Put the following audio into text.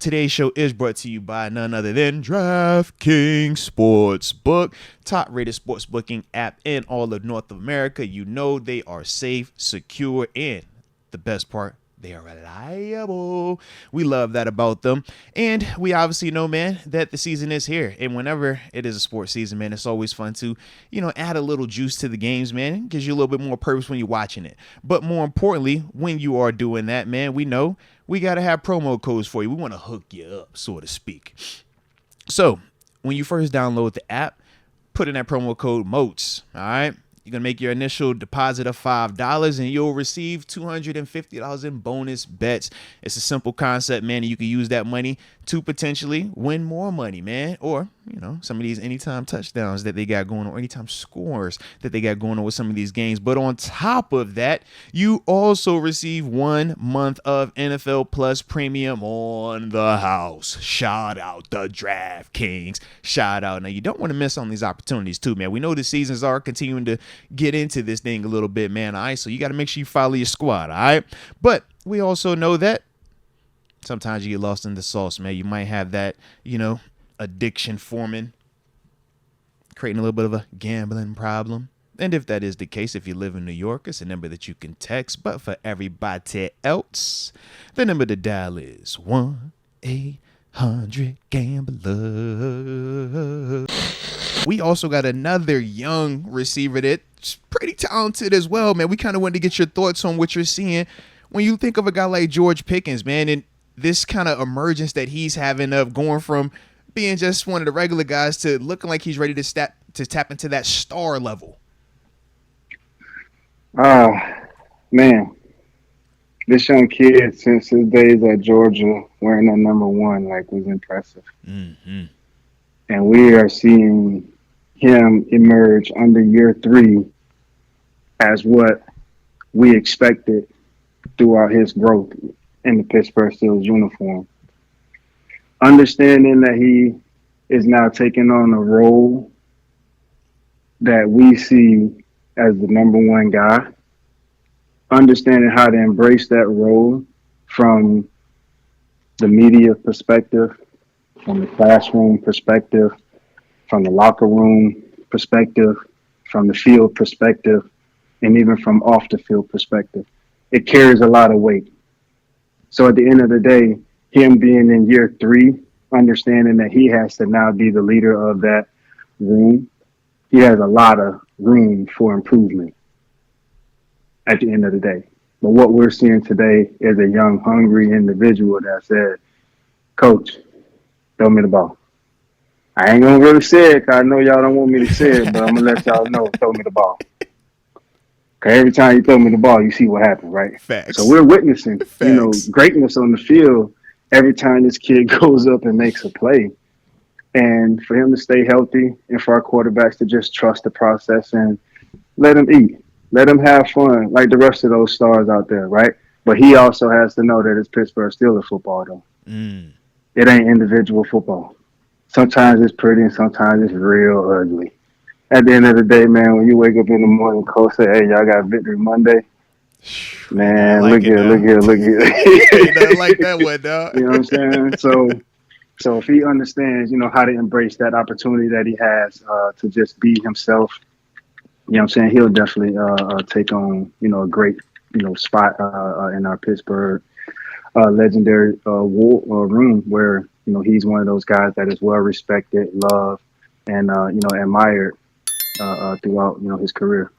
Today's show is brought to you by none other than DraftKings Sportsbook, top-rated sports booking app in all of North America. You know they are safe, secure, and the best part, they are reliable. We love that about them. And we obviously know, man, that the season is here. And whenever it is a sports season, man, it's always fun to, add a little juice to the games, man. It gives you a little bit more purpose when you're watching it. But more importantly, when you are doing that, man, we know we got to have promo codes for you. We want to hook you up, so to speak. So when you first download the app, put in that promo code MOATS, all right? You're going to make your initial deposit of $5 and you'll receive $250 in bonus bets. It's a simple concept, man. And you can use that money to potentially win more money, man. Or, some of these anytime touchdowns that they got going on, or anytime scores that they got going on with some of these games. But on top of that, you also receive 1 month of NFL Plus Premium on the house. Shout out the DraftKings. Shout out. Now, you don't want to miss on these opportunities too, man. We know the seasons are continuing to get into this thing a little bit, man. All right, so you got to make sure you follow your squad, all right? But we also know that sometimes you get lost in the sauce, man. You might have that, addiction forming, creating a little bit of a gambling problem. And if that is the case, if you live in New York, it's a number that you can text. But for everybody else, the number to dial is 1-800-GAMBLER. We also got another young receiver that's pretty talented as well, man. We kind of wanted to get your thoughts on what you're seeing when you think of a guy like George Pickens, man, and this kind of emergence that he's having of going from being just one of the regular guys to looking like he's ready to tap into that star level. Man, this young kid, since his days at Georgia, wearing that number 1, was impressive. Mm-hmm. And we are seeing him emerge under year 3 as what we expected throughout his growth in the Pittsburgh Steelers uniform. Understanding that he is now taking on a role that we see as the number 1 guy, understanding how to embrace that role from the media perspective, from the classroom perspective, from the locker room perspective, from the field perspective, and even from off the field perspective. It carries a lot of weight. So at the end of the day, him being in year 3, understanding that he has to now be the leader of that room, he has a lot of room for improvement at the end of the day. But what we're seeing today is a young, hungry individual that said, Coach, throw me the ball. I ain't going to really say it because I know y'all don't want me to say it, but I'm going to let y'all know, throw me the ball. Okay, every time you throw me the ball, you see what happens, right? Facts. So we're witnessing, Facts. greatness on the field every time this kid goes up and makes a play. And for him to stay healthy and for our quarterbacks to just trust the process and let him eat. Let him have fun like the rest of those stars out there, right? But he also has to know that it's Pittsburgh Steelers football, though. It ain't individual football. Sometimes it's pretty and sometimes it's real ugly. At the end of the day, man, when you wake up in the morning, coach say, hey, y'all got Victory Monday. Man, look here. I like that one, dog. You know what I'm saying? So if he understands, how to embrace that opportunity that he has to just be himself, you know what I'm saying, he'll definitely take on, a great, spot in our Pittsburgh legendary room where, he's one of those guys that is well respected, loved, and, admired throughout, his career.